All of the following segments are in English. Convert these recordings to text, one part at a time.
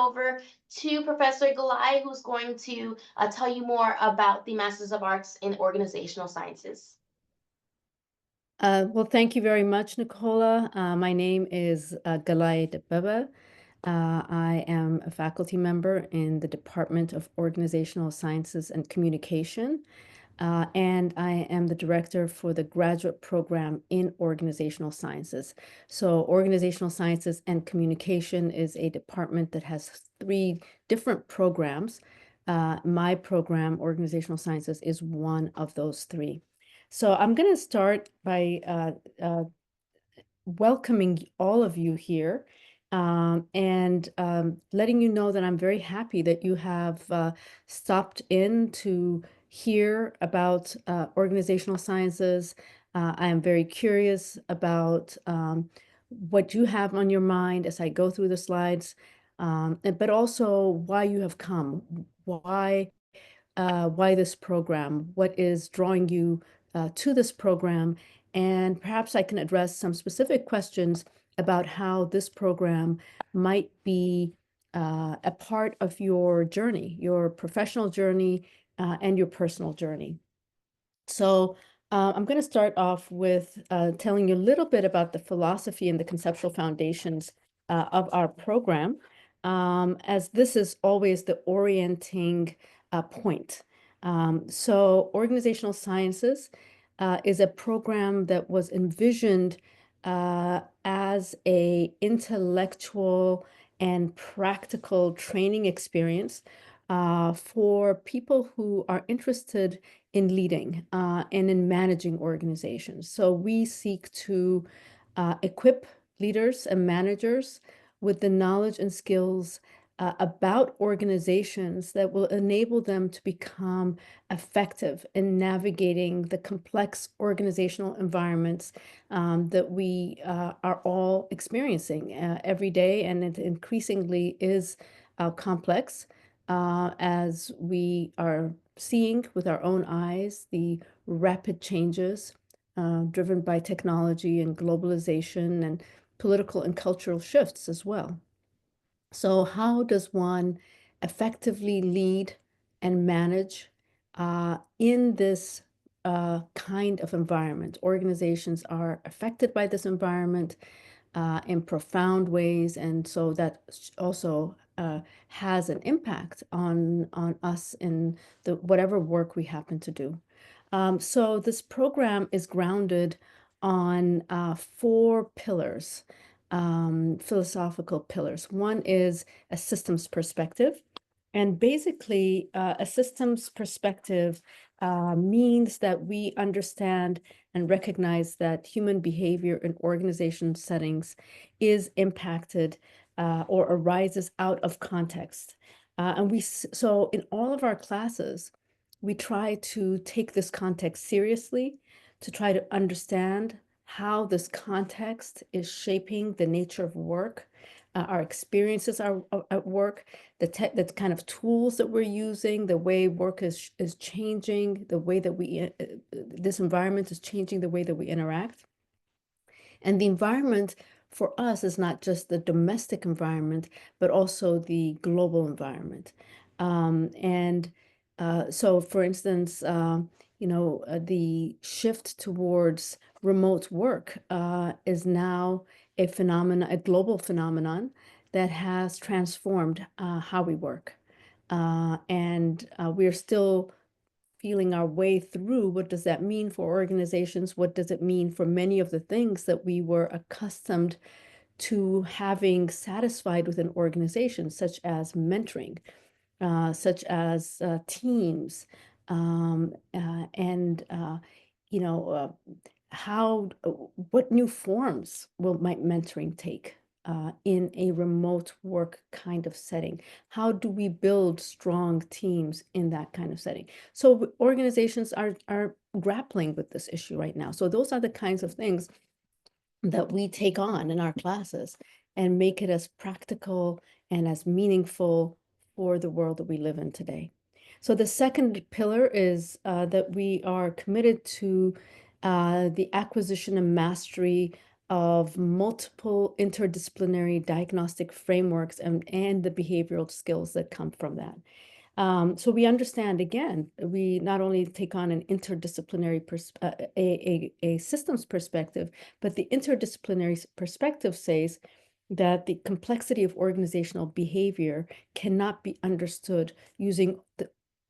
over to Professor Galai, who's going to tell you more about the Masters of Arts in Organizational Sciences. Well, thank you very much, Nicola. My name is Galay Debebe. I am a faculty member in the Department of Organizational Sciences and Communication, and I am the director for the graduate program in Organizational Sciences. So Organizational Sciences and Communication is a department that has three different programs. My program, Organizational Sciences, is one of those three. So I'm going to start by welcoming all of you here and letting you know that I'm very happy that you have stopped in to hear about organizational sciences. I am very curious about what you have on your mind as I go through the slides, but also why you have come, why this program, what is drawing you to this program, and perhaps I can address some specific questions about how this program might be a part of your journey, your professional journey, and your personal journey. So I'm going to start off with telling you a little bit about the philosophy and the conceptual foundations of our program, as this is always the orienting point. So organizational sciences is a program that was envisioned as a intellectual and practical training experience for people who are interested in leading and in managing organizations. So we seek to equip leaders and managers with the knowledge and skills about organizations that will enable them to become effective in navigating the complex organizational environments that we are all experiencing every day, and it increasingly is complex as we are seeing with our own eyes the rapid changes driven by technology and globalization and political and cultural shifts as well. So how does one effectively lead and manage in this kind of environment? Organizations are affected by this environment in profound ways, and so that also has an impact on us in the whatever work we happen to do. So this program is grounded on four pillars, philosophical pillars. One is a systems perspective. And basically, a systems perspective means that we understand and recognize that human behavior in organization settings is impacted or arises out of context. So in all of our classes, we try to take this context seriously, to try to understand how this context is shaping the nature of work, our experiences at work, the kind of tools that we're using, the way work is changing, the way that this environment is changing the way that we interact. And the environment for us is not just the domestic environment, but also the global environment. So, for instance, the shift towards remote work is now a global phenomenon that has transformed how we work. We're still feeling our way through what does that mean for organizations? What does it mean for many of the things that we were accustomed to having satisfied within organizations, such as mentoring, such as teams, and what new forms might mentoring take in a remote work kind of setting? How do we build strong teams in that kind of setting? So organizations are grappling with this issue right now. So those are the kinds of things that we take on in our classes and make it as practical and as meaningful for the world that we live in today. So the second pillar is that we are committed to the acquisition and mastery of multiple interdisciplinary diagnostic frameworks and the behavioral skills that come from that. So we understand, again, we not only take on an interdisciplinary a systems perspective, but the interdisciplinary perspective says that the complexity of organizational behavior cannot be understood using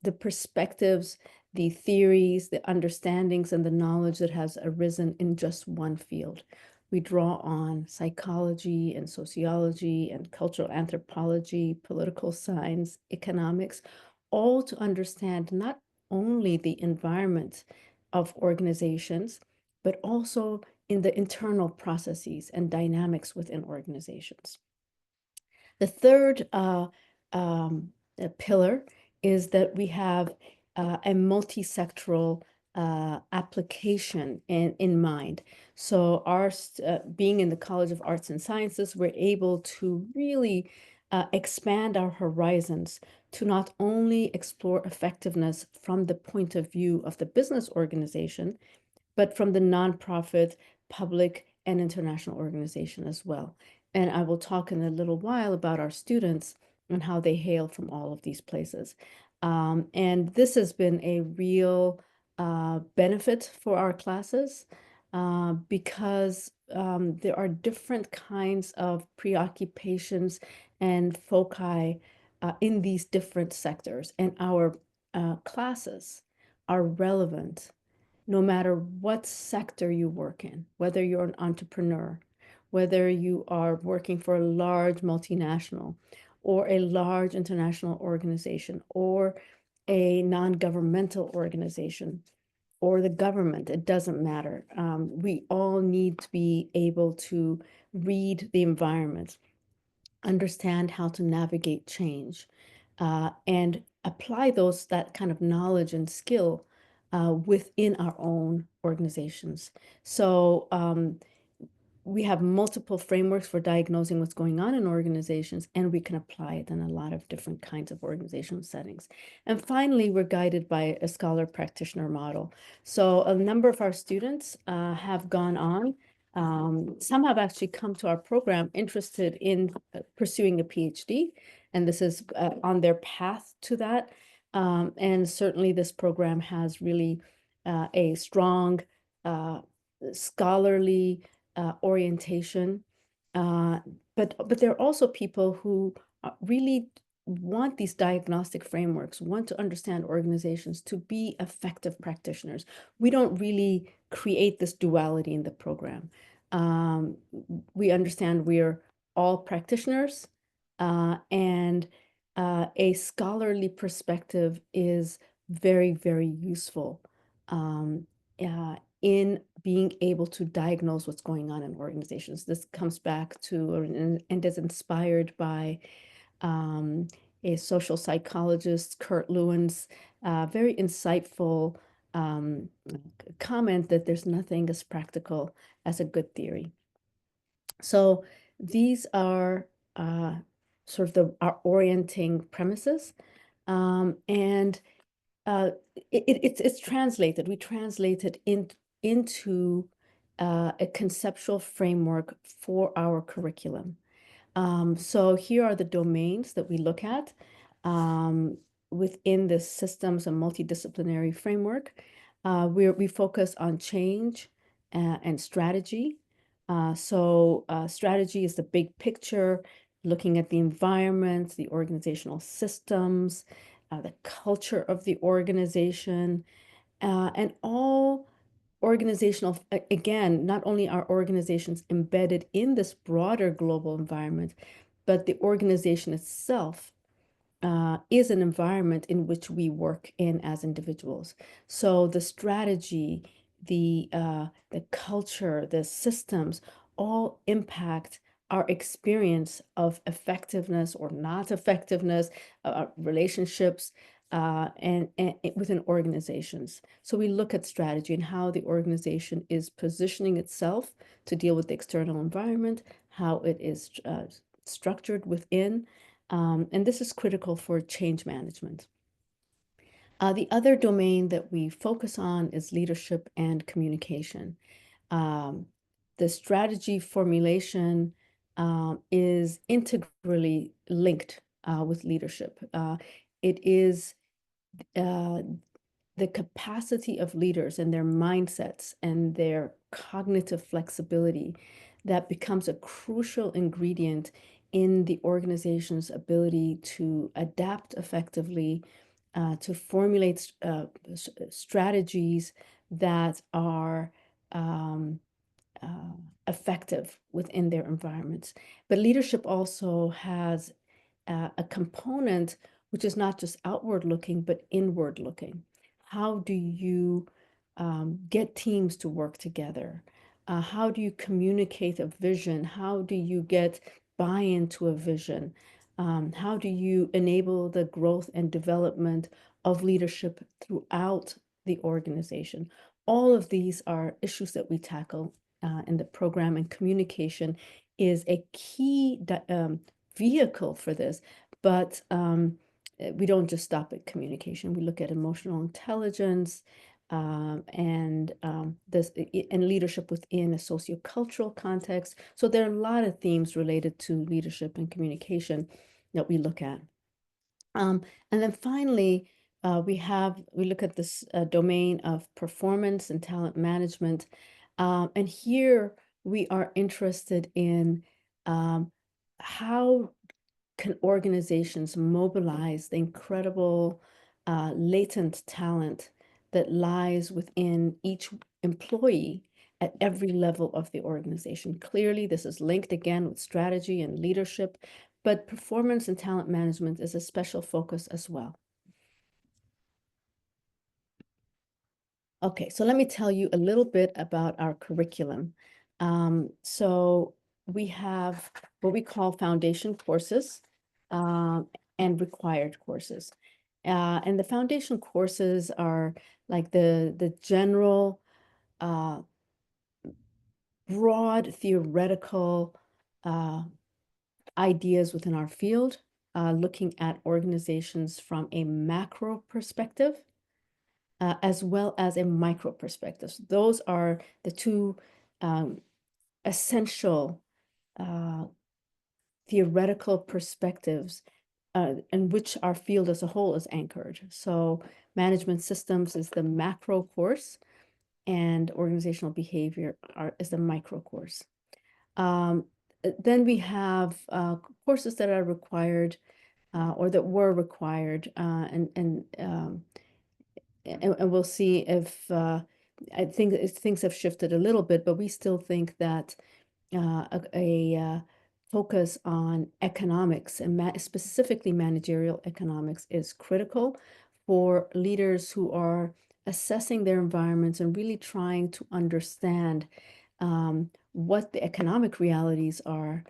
the perspectives, the theories, the understandings, and the knowledge that has arisen in just one field. We draw on psychology and sociology and cultural anthropology, political science, economics, all to understand not only the environment of organizations, but also in the internal processes and dynamics within organizations. The third pillar is that we have a multi-sectoral application in mind. So being in the College of Arts and Sciences, we're able to really expand our horizons to not only explore effectiveness from the point of view of the business organization, but from the nonprofit, public, and international organization as well. And I will talk in a little while about our students and how they hail from all of these places. And this has been a real benefit for our classes because there are different kinds of preoccupations and foci in these different sectors. And our classes are relevant no matter what sector you work in, whether you're an entrepreneur, whether you are working for a large multinational or a large international organization or a non-governmental organization or the government, it doesn't matter. We all need to be able to read the environment, understand how to navigate change, and apply that kind of knowledge and skill within our own organizations. So we have multiple frameworks for diagnosing what's going on in organizations, and we can apply it in a lot of different kinds of organizational settings. And finally, we're guided by a scholar practitioner model. So a number of our students have gone on. Some have actually come to our program interested in pursuing a PhD, and this is on their path to that. And certainly this program has really a strong scholarly orientation. But there are also people who really want these diagnostic frameworks, want to understand organizations to be effective practitioners. We don't really create this duality in the program. We understand we're all practitioners, and a scholarly perspective is very, very useful in being able to diagnose what's going on in organizations. This comes back to and is inspired by a social psychologist, Kurt Lewin's very insightful comment that there's nothing as practical as a good theory. So these are sort of our orienting premises, and it's translated. We translate it into a conceptual framework for our curriculum. So here are the domains that we look at within the systems and multidisciplinary framework. We focus on change and strategy. Strategy is the big picture, looking at the environment, the organizational systems, the culture of the organization, and all organizational, again, not only are organizations embedded in this broader global environment, but the organization itself is an environment in which we work in as individuals. So the strategy, the culture, the systems all impact our experience of effectiveness or not effectiveness, relationships, and within organizations. So we look at strategy and how the organization is positioning itself to deal with the external environment, how it is structured within, and this is critical for change management. The other domain that we focus on is leadership and communication. the strategy formulation is integrally linked with leadership. It is uh, the capacity of leaders and their mindsets and their cognitive flexibility that becomes a crucial ingredient in the organization's ability to adapt effectively, to formulate strategies that are um, uh, effective within their environments. But leadership also has a component which is not just outward looking, but inward looking. How do you get teams to work together? How do you communicate a vision? How do you get buy-in to a vision? How do you enable the growth and development of leadership throughout the organization? All of these are issues that we tackle in the program, and communication is a key vehicle for this. But we don't just stop at communication. We look at emotional intelligence and leadership within a sociocultural context. So there are a lot of themes related to leadership and communication that we look at. And then finally, we look at this domain of performance and talent management. And here we are interested in how can organizations mobilize the incredible latent talent that lies within each employee at every level of the organization. Clearly, this is linked again with strategy and leadership, but performance and talent management is a special focus as well. Okay, so let me tell you a little bit about our curriculum. So we have what we call foundation courses and required courses. And the foundation courses are like the general broad theoretical ideas within our field, looking at organizations from a macro perspective, as well as a micro perspective. So those are the two essential theoretical perspectives in which our field as a whole is anchored. So management systems is the macro course, and organizational behavior is the micro course. Then we have courses that are required or that were required, and we'll see if I think things have shifted a little bit, but we still think that a focus on economics and specifically managerial economics is critical for leaders who are assessing their environments and really trying to understand what the economic realities are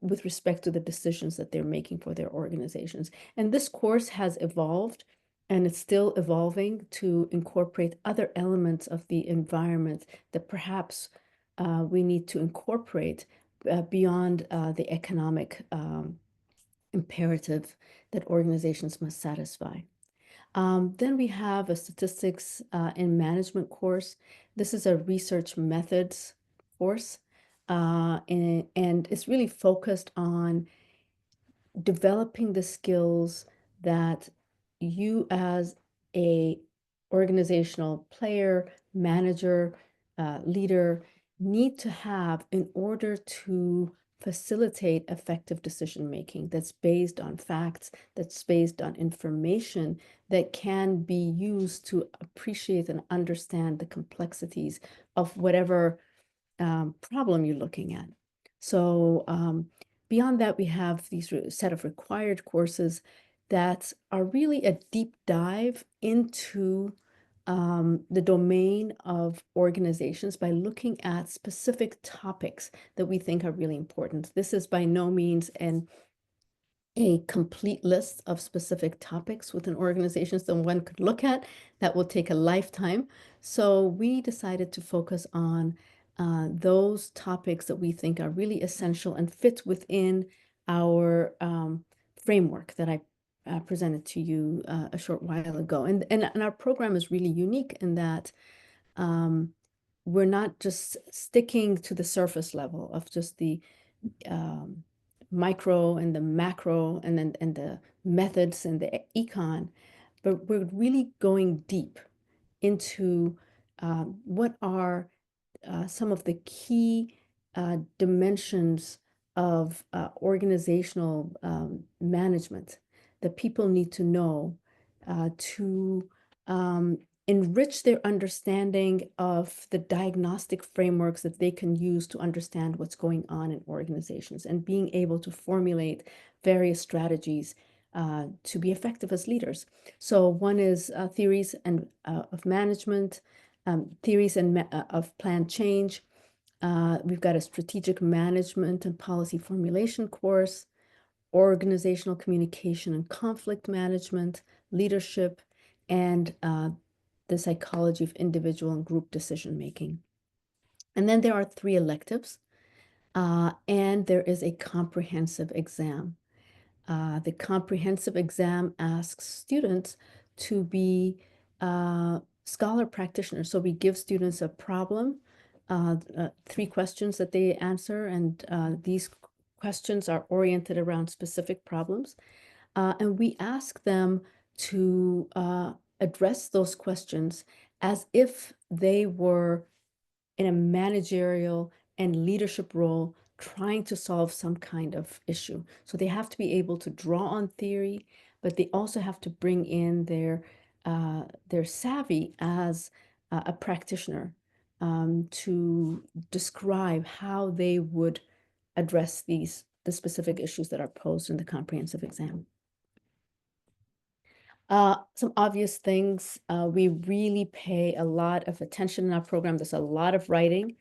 with respect to the decisions that they're making for their organizations. And this course has evolved, and it's still evolving to incorporate other elements of the environment that perhaps we need to incorporate beyond the economic imperative that organizations must satisfy. Then we have a statistics and management course. This is a research methods course, and it's really focused on developing the skills that you as a organizational player, manager, leader need to have in order to facilitate effective decision making that's based on facts, that's based on information that can be used to appreciate and understand the complexities of whatever problem you're looking at. So beyond that, we have these set of required courses that are really a deep dive into the domain of organizations by looking at specific topics that we think are really important. This is by no means a complete list of specific topics within organizations that one could look at. That will take a lifetime. So we decided to focus on those topics that we think are really essential and fit within our framework that I presented to you a short while ago. And our program is really unique in that we're not just sticking to the surface level of just the um, micro and the macro and the methods and the econ, but we're really going deep into what are some of the key dimensions of organizational management that people need to know to um, enrich their understanding of the diagnostic frameworks that they can use to understand what's going on in organizations and being able to formulate various strategies to be effective as leaders. So one is theories and of management, theories of planned change. We've got a strategic management and policy formulation course, organizational communication and conflict management, leadership, and the psychology of individual and group decision making. And then there are 3 electives, and there is a comprehensive exam. The comprehensive exam asks students to be scholar practitioners. So we give students a problem, 3 questions that they answer, and these questions are oriented around specific problems. And we ask them to address those questions as if they were in a managerial and leadership role trying to solve some kind of issue. So they have to be able to draw on theory, but they also have to bring in their savvy as a practitioner to describe how they would address the specific issues that are posed in the comprehensive exam. Some obvious things, we really pay a lot of attention in our program. There's a lot of writing,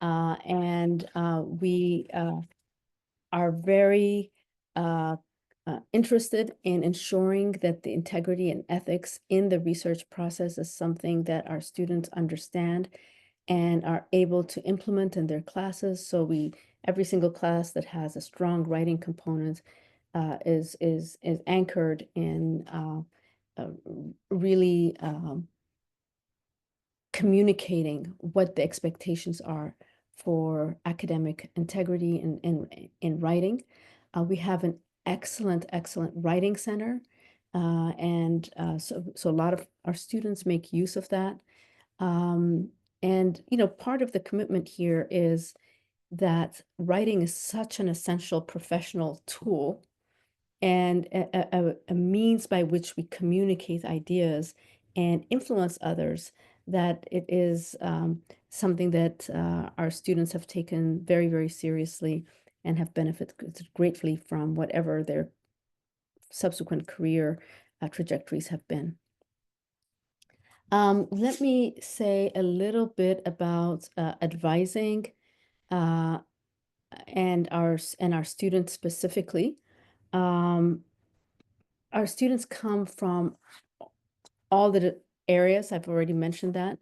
and we are very uh, interested in ensuring that the integrity and ethics in the research process is something that our students understand and are able to implement in their classes. So every single class that has a strong writing component is anchored in really communicating what the expectations are for academic integrity in writing. We have an excellent writing center, and so a lot of our students make use of that. Um, and part of the commitment here is that writing is such an essential professional tool and a means by which we communicate ideas and influence others, that it is something that our students have taken very, very seriously and have benefited greatly from whatever their subsequent career trajectories have been. Let me say a little bit about advising uh, and our students specifically. Um, our students come from all the areas. I've already mentioned that.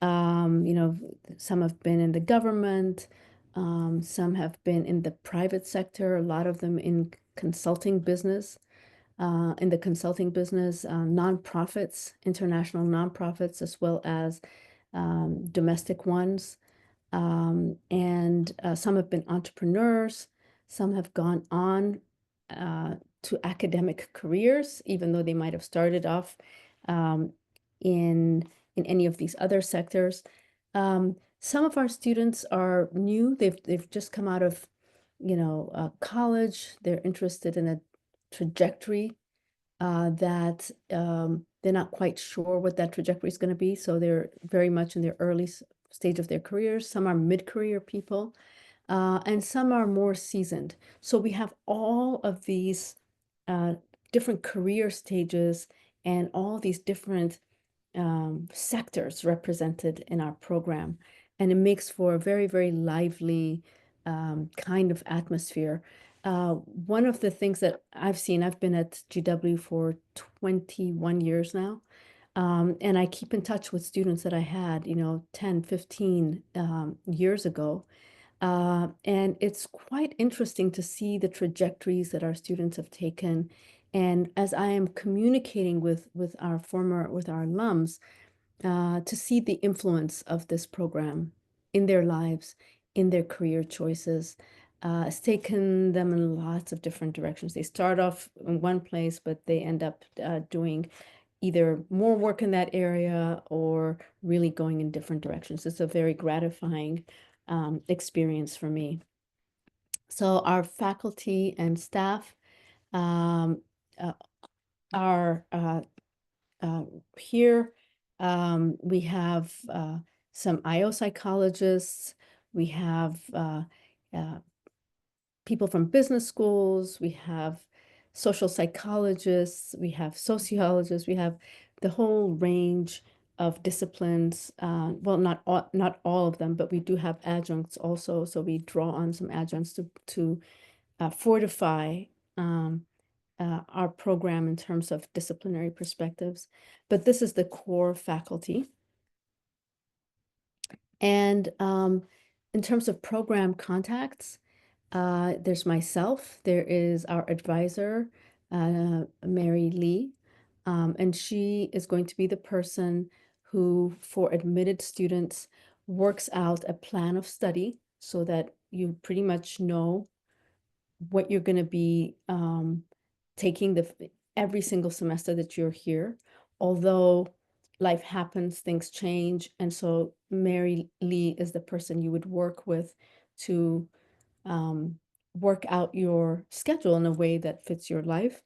Some have been in the government, some have been in the private sector, a lot of them in consulting business, in the consulting business, nonprofits, international nonprofits, as well as domestic ones. And some have been entrepreneurs, some have gone on uh, to academic careers, even though they might have started off um, in any of these other sectors. Some of our students are new; they've just come out of college. They're interested in a trajectory that they're not quite sure what that trajectory is going to be. So they're very much in their early stage of their careers. Some are mid-career people, and some are more seasoned. So we have all of these uh, different career stages and all these different sectors represented in our program. And it makes for a very, very lively kind of atmosphere. One of the things that I've seen, I've been at GW for 21 years now, and I keep in touch with students that I had, 10, 15 years ago. And it's quite interesting to see the trajectories that our students have taken. And as I am communicating with our alums, to see the influence of this program in their lives, in their career choices. It's taken them in lots of different directions. They start off in one place, but they end up doing either more work in that area or really going in different directions. It's a very gratifying experience for me. So our faculty and staff um, uh, are here. We have some IO psychologists. We have uh, people from business schools. We have social psychologists. We have sociologists. We have the whole range of disciplines. Well, not all of them, but we do have adjuncts also. So we draw on some adjuncts to fortify um, our program in terms of disciplinary perspectives, but this is the core faculty. And in terms of program contacts, there's myself, there is our advisor, Mary Lee, and she is going to be the person who, for admitted students, works out a plan of study so that you pretty much know what you're going to be taking every single semester that you're here. Although life happens, things change, and so Mary Lee is the person you would work with to work out your schedule in a way that fits your life.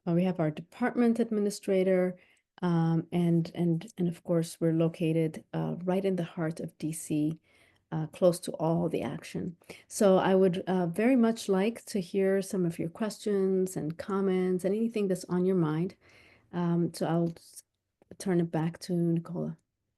We have our department administrator, and of course we're located right in the heart of DC, close to all the action. So I would very much like to hear some of your questions and comments and anything that's on your mind. So I'll turn it back to Nicola.